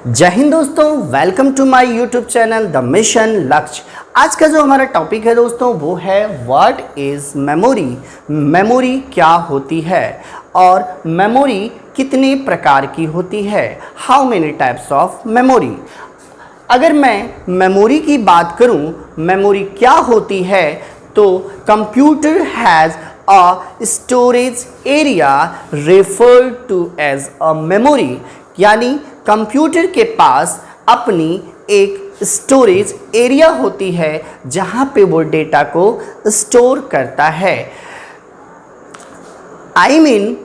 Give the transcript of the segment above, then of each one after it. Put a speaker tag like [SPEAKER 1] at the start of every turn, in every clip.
[SPEAKER 1] जय हिंद दोस्तों, welcome to my YouTube channel the mission Lakshya. आज का जो हमारा टॉपिक है दोस्तों वो है व्हाट इज़ मेमोरी। मेमोरी क्या होती है और मेमोरी कितने प्रकार की होती है, how many types of memory. अगर मैं मेमोरी की बात करूं, मेमोरी क्या होती है, तो computer has a storage area referred to as a memory, यानी कंप्यूटर के पास अपनी एक स्टोरेज एरिया होती है जहां पे वो डेटा को स्टोर करता है। I mean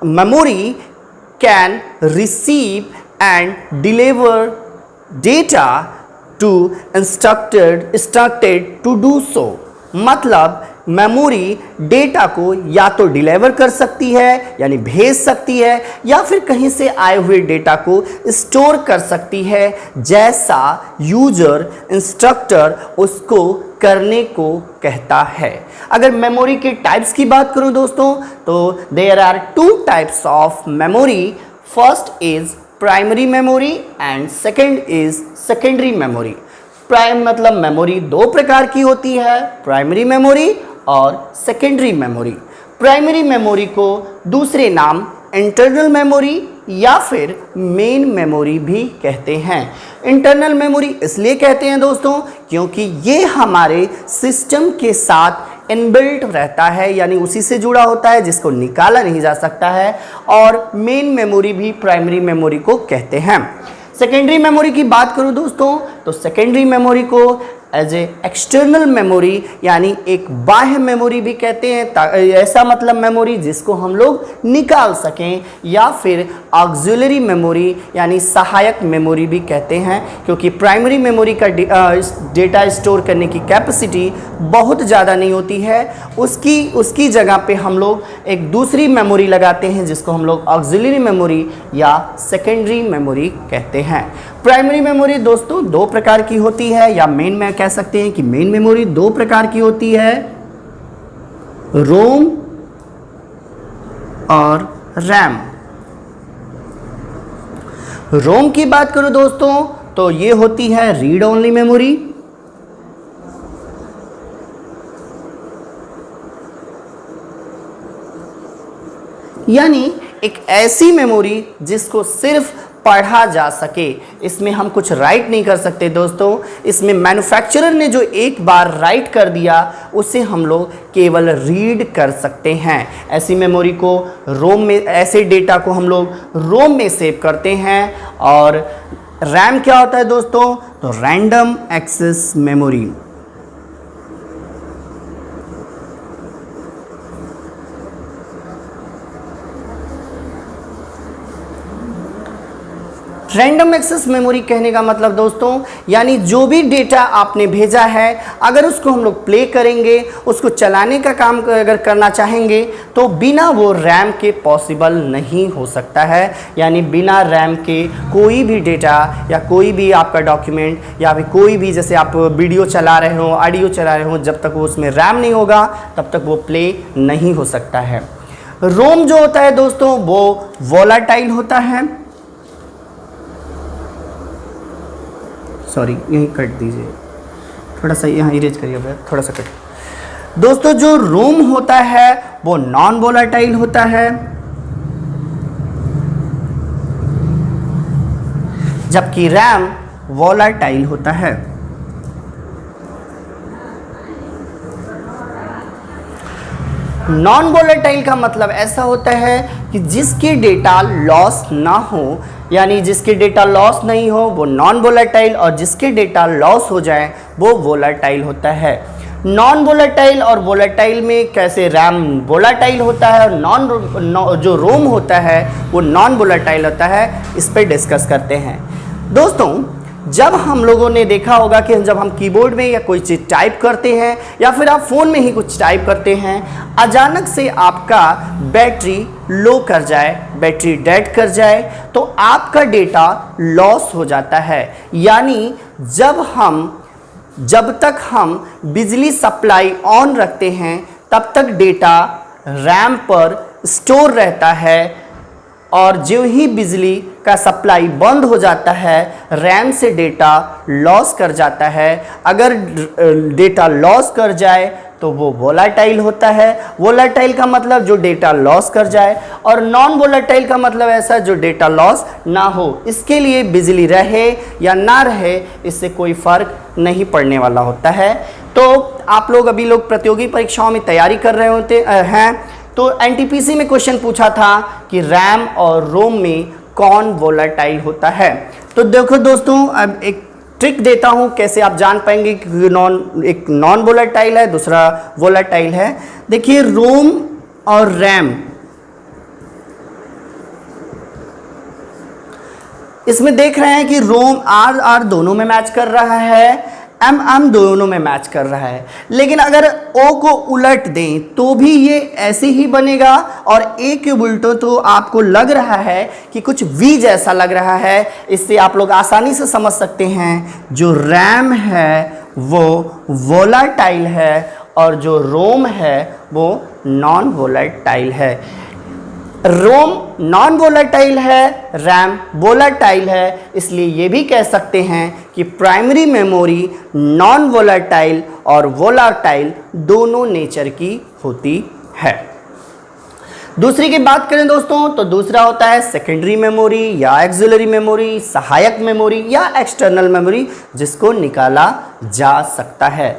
[SPEAKER 1] memory can receive and deliver data to instructed to do so. मतलब मेमोरी डेटा को या तो डिलीवर कर सकती है यानी भेज सकती है, या फिर कहीं से आए हुए डेटा को स्टोर कर सकती है जैसा यूजर इंस्ट्रक्टर उसको करने को कहता है। अगर मेमोरी के टाइप्स की बात करूं दोस्तों, तो there are two types of memory. First is primary memory and second is secondary memory. Prime मतलब मेमोरी दो प्रकार की होती है, प्राइमरी मेमोरी और सेकेंडरी मेमोरी। प्राइमरी मेमोरी को दूसरे नाम इंटरनल मेमोरी या फिर मेन मेमोरी भी कहते हैं। इंटरनल मेमोरी इसलिए कहते हैं दोस्तों क्योंकि ये हमारे सिस्टम के साथ इनबिल्ट रहता है, यानी उसी से जुड़ा होता है, जिसको निकाला नहीं जा सकता है। और मेन मेमोरी भी प्राइमरी मेमोरी को कहते हैं। सेकेंडरी मेमोरी की बात करूं दोस्तों, तो सेकेंडरी मेमोरी को एज ए एक्सटर्नल मेमोरी यानी एक बाह्य मेमोरी भी कहते हैं। ऐसा मतलब मेमोरी जिसको हम लोग निकाल सकें, या फिर ऑक्सिलरी मेमोरी यानी सहायक मेमोरी भी कहते हैं, क्योंकि प्राइमरी मेमोरी का डेटा स्टोर करने की कैपेसिटी बहुत ज़्यादा नहीं होती है। उसकी जगह पे हम लोग एक दूसरी मेमोरी लगाते हैं जिसको हम लोग ऑक्सिलरी मेमोरी या सेकेंडरी मेमोरी कहते हैं। प्राइमरी मेमोरी दोस्तों दो प्रकार की होती है, या मेन में कह सकते हैं कि मेन मेमोरी दो प्रकार की होती है, रोम और रैम। रोम की बात करूं दोस्तों तो ये होती है रीड ओनली मेमोरी। यानी एक ऐसी मेमोरी जिसको सिर्फ पढ़ा जा सके, इसमें हम कुछ राइट नहीं कर सकते दोस्तों। इसमें मैन्युफैक्चरर ने जो एक बार राइट कर दिया उसे हम लोग केवल रीड कर सकते हैं। ऐसी मेमोरी को रोम में, ऐसे डेटा को हम लोग रोम में सेव करते हैं। और रैम क्या होता है दोस्तों, तो random access memory. Random access memory कहने का मतलब दोस्तों, यानी जो भी डेटा आपने भेजा है अगर उसको हम लोग प्ले करेंगे, उसको चलाने का काम अगर करना चाहेंगे तो बिना वो रैम के पॉसिबल नहीं हो सकता है। यानी बिना रैम के कोई भी डेटा या कोई भी आपका डॉक्यूमेंट या फिर कोई भी, जैसे आप वीडियो चला रहे हो, ऑडियो चला रहे हो, जब तक वो उसमें रैम नहीं होगा तब तक वो प्ले नहीं हो सकता है। रोम जो होता है दोस्तों वो वोलाटाइल होता है। सॉरी, यहीं कट दीजिए, थोड़ा सा यहाँ इरेज करिए भैया, थोड़ा सा कट। दोस्तों जो रोम होता है वो नॉन वोलाटाइल होता है, जबकि रैम वोलाटाइल होता है। नॉन वोलेटाइल का मतलब ऐसा होता है कि जिसके डेटा लॉस ना हो, यानी जिसके डेटा लॉस नहीं हो वो नॉन वोलेटाइल, और जिसके डेटा लॉस हो जाए वो वोलेटाइल होता है। नॉन वोलेटाइल और वोलेटाइल में कैसे रैम वोलेटाइल होता है और जो रोम होता है वो नॉन वोलेटाइल होता है, इस पर डिस्कस करते हैं। दोस्तों जब हम लोगों ने देखा होगा कि जब हम कीबोर्ड में या कोई चीज़ टाइप करते हैं या फिर आप फ़ोन में ही कुछ टाइप करते हैं, अचानक से आपका बैटरी लो कर जाए, बैटरी डेड कर जाए, तो आपका डेटा लॉस हो जाता है। यानी जब तक हम बिजली सप्लाई ऑन रखते हैं तब तक डेटा रैम पर स्टोर रहता है, और जो ही बिजली का सप्लाई बंद हो जाता है रैम से डेटा लॉस कर जाता है। अगर डेटा लॉस कर जाए तो वो वोलाटाइल होता है। वोलाटाइल का मतलब जो डेटा लॉस कर जाए, और नॉन वोलाटाइल का मतलब ऐसा जो डेटा लॉस ना हो। इसके लिए बिजली रहे या ना रहे इससे कोई फर्क नहीं पड़ने वाला होता है। तो आप लोग अभी लोग प्रतियोगी परीक्षाओं में तैयारी कर रहे होते हैं, तो एनटीपीसी में क्वेश्चन पूछा था कि रैम और रोम में कौन वोलाटाइल होता है। तो देखो दोस्तों, अब एक ट्रिक देता हूं कैसे आप जान पाएंगे कि एक नॉन वोलाटाइल है, दूसरा वोलाटाइल है। देखिए, रोम और रैम, इसमें देख रहे हैं कि रोम आर दोनों में मैच कर रहा है, एम दोनों में मैच कर रहा है। लेकिन अगर ओ को उलट दें तो भी ये ऐसे ही बनेगा, और ए के उल्टो तो आपको लग रहा है कि कुछ वी जैसा लग रहा है। इससे आप लोग आसानी से समझ सकते हैं जो रैम है वो वोलाटाइल है और जो रोम है वो नॉन वोलाटाइल है। रोम नॉन वोलाटाइल है, रैम वोलाटाइल है। इसलिए ये भी कह सकते हैं कि प्राइमरी मेमोरी नॉन वोलाटाइल और वोलाटाइल दोनों नेचर की होती है। दूसरी की बात करें दोस्तों, तो दूसरा होता है सेकेंडरी मेमोरी या एक्सिलरी मेमोरी, सहायक मेमोरी या एक्सटर्नल मेमोरी, जिसको निकाला जा सकता है।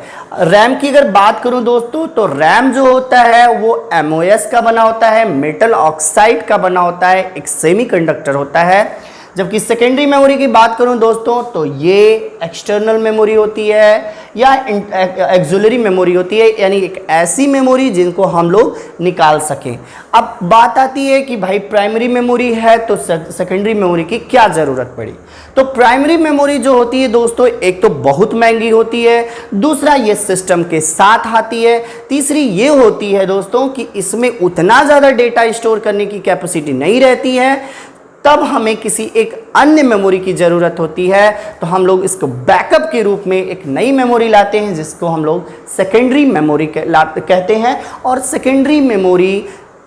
[SPEAKER 1] रैम की अगर बात करूं दोस्तों, तो रैम जो होता है वो MOS का बना होता है, मेटल ऑक्साइड का बना होता है, एक सेमीकंडक्टर होता है। जबकि सेकेंडरी मेमोरी की बात करूं दोस्तों, तो ये एक्सटर्नल मेमोरी होती है या एक्सिलरी मेमोरी होती है, यानी एक ऐसी मेमोरी जिनको हम लोग निकाल सकें। अब बात आती है कि भाई प्राइमरी मेमोरी है तो सेकेंडरी मेमोरी की क्या ज़रूरत पड़ी। तो प्राइमरी मेमोरी जो होती है दोस्तों, एक तो बहुत महंगी होती है, दूसरा ये सिस्टम के साथ आती है, तीसरी ये होती है दोस्तों कि इसमें उतना ज़्यादा डेटा स्टोर करने की कैपेसिटी नहीं रहती है। तब हमें किसी एक अन्य मेमोरी की ज़रूरत होती है, तो हम लोग इसको बैकअप के रूप में एक नई मेमोरी लाते हैं जिसको हम लोग सेकेंडरी मेमोरी कहते हैं। और सेकेंडरी मेमोरी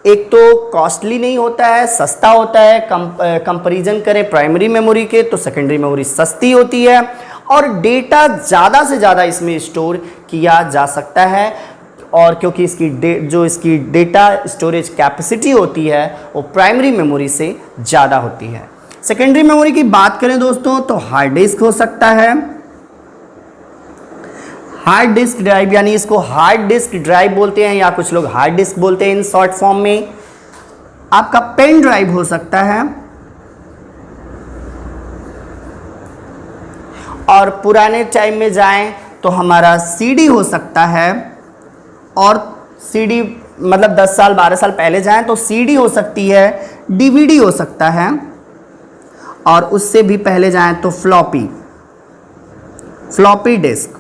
[SPEAKER 1] एक तो कॉस्टली नहीं होता है, सस्ता होता है। कंपैरिजन करें प्राइमरी मेमोरी के तो सेकेंडरी मेमोरी सस्ती होती है और डेटा ज़्यादा से ज़्यादा इसमें स्टोर किया जा सकता है। और क्योंकि इसकी डेटा स्टोरेज कैपेसिटी होती है वो प्राइमरी मेमोरी से ज़्यादा होती है। सेकेंडरी मेमोरी की बात करें दोस्तों, तो हार्ड डिस्क हो सकता है, हार्ड डिस्क ड्राइव, यानी इसको हार्ड डिस्क ड्राइव बोलते हैं या कुछ लोग हार्ड डिस्क बोलते हैं इन शॉर्ट फॉर्म में। आपका पेन ड्राइव हो सकता है, और पुराने टाइम में जाएं तो हमारा CD हो सकता है, और CD मतलब 10 साल 12 साल पहले जाएं तो CD हो सकती है, DVD हो सकता है, और उससे भी पहले जाएं तो फ्लॉपी डिस्क,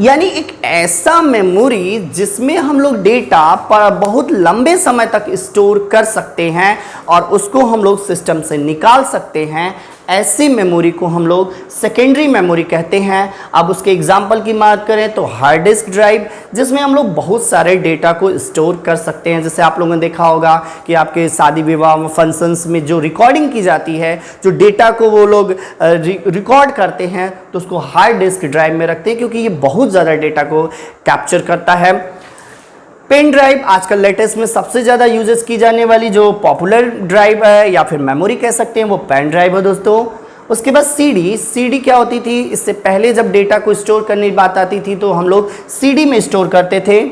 [SPEAKER 1] यानी एक ऐसा मेमोरी जिसमें हम लोग डेटा पर बहुत लंबे समय तक स्टोर कर सकते हैं और उसको हम लोग सिस्टम से निकाल सकते हैं। ऐसी मेमोरी को हम लोग सेकेंडरी मेमोरी कहते हैं। अब उसके एग्जाम्पल की बात करें तो हार्ड डिस्क ड्राइव, जिसमें हम लोग बहुत सारे डेटा को स्टोर कर सकते हैं। जैसे आप लोगों ने देखा होगा कि आपके शादी विवाह फंक्शंस में जो रिकॉर्डिंग की जाती है, जो डेटा को वो लोग रिकॉर्ड करते हैं, तो उसको हार्ड डिस्क ड्राइव में रखते हैं क्योंकि ये बहुत ज़्यादा डेटा को कैप्चर करता है। पेन ड्राइव आजकल लेटेस्ट में सबसे ज़्यादा यूजेस की जाने वाली जो पॉपुलर ड्राइव है या फिर मेमोरी कह सकते हैं, वो पेन ड्राइव है दोस्तों। उसके बाद सीडी क्या होती थी, इससे पहले जब डेटा को स्टोर करने की बात आती थी तो हम लोग सीडी में स्टोर करते थे।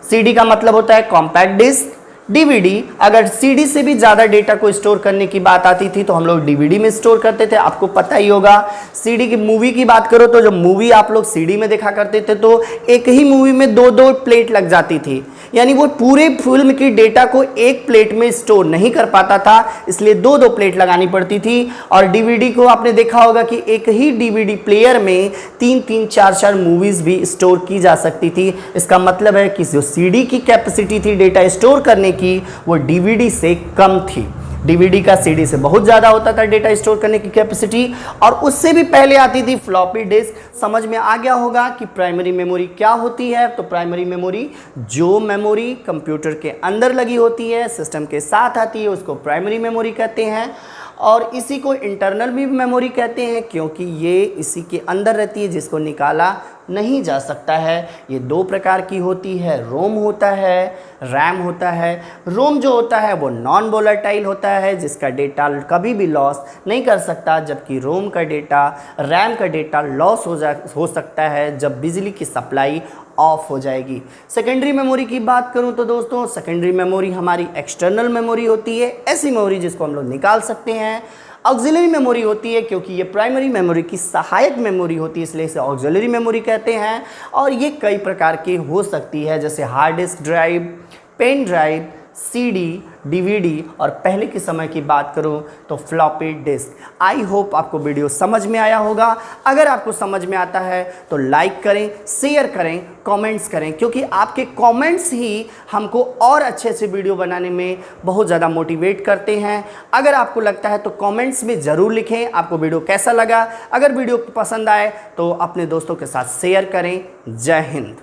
[SPEAKER 1] सीडी का मतलब होता है कॉम्पैक्ट डिस्क। डीवीडी, अगर सीडी से भी ज़्यादा डेटा को स्टोर करने की बात आती थी तो हम लोग डीवीडी में स्टोर करते थे। आपको पता ही होगा, सीडी की मूवी की बात करो तो जब मूवी आप लोग सीडी में देखा करते थे तो एक ही मूवी में दो प्लेट लग जाती थी, यानी वो पूरे फिल्म की डेटा को एक प्लेट में स्टोर नहीं कर पाता था, इसलिए दो प्लेट लगानी पड़ती थी। और डीवीडी को आपने देखा होगा कि एक ही डीवीडी प्लेयर में 3-3, 4-4 मूवीज़ भी स्टोर की जा सकती थी। इसका मतलब है कि जो सीडी की कैपेसिटी थी डेटा स्टोर करने की, वो डीवीडी से कम थी। डीवीडी का सीडी से बहुत ज़्यादा होता था डेटा स्टोर करने की कैपेसिटी, और उससे भी पहले आती थी फ्लॉपी डिस्क। समझ में आ गया होगा कि प्राइमरी मेमोरी क्या होती है। तो प्राइमरी मेमोरी जो मेमोरी कंप्यूटर के अंदर लगी होती है, सिस्टम के साथ आती है, उसको प्राइमरी मेमोरी कहते हैं। और इसी को इंटरनल भी मेमोरी कहते हैं, क्योंकि ये इसी के अंदर रहती है, जिसको निकाला नहीं जा सकता है। ये दो प्रकार की होती है, रोम होता है, रैम होता है। रोम जो होता है वो नॉन वोलेटाइल होता है, जिसका डेटा कभी भी लॉस नहीं कर सकता, जबकि रोम का डेटा, रैम का डेटा लॉस हो सकता है जब बिजली की सप्लाई ऑफ हो जाएगी। सेकेंडरी मेमोरी की बात करूं तो दोस्तों, सेकेंडरी मेमोरी हमारी एक्सटर्नल मेमोरी होती है, ऐसी मेमोरी जिसको हम लोग निकाल सकते हैं। ऑक्सिलरी मेमोरी होती है, क्योंकि ये प्राइमरी मेमोरी की सहायक मेमोरी होती है, इसलिए इसे ऑक्सिलरी मेमोरी कहते हैं। और ये कई प्रकार की हो सकती है, जैसे hard disk drive, pen drive, CD, DVD, और पहले के समय की बात करूं तो फ्लॉपी डिस्क। आई होप आपको वीडियो समझ में आया होगा। अगर आपको समझ में आता है तो लाइक करें, शेयर करें, कमेंट्स करें, क्योंकि आपके कमेंट्स ही हमको और अच्छे से वीडियो बनाने में बहुत ज़्यादा मोटिवेट करते हैं। अगर आपको लगता है तो कमेंट्स में ज़रूर लिखें आपको वीडियो कैसा लगा। अगर वीडियो पसंद आए तो अपने दोस्तों के साथ शेयर करें। जय हिंद।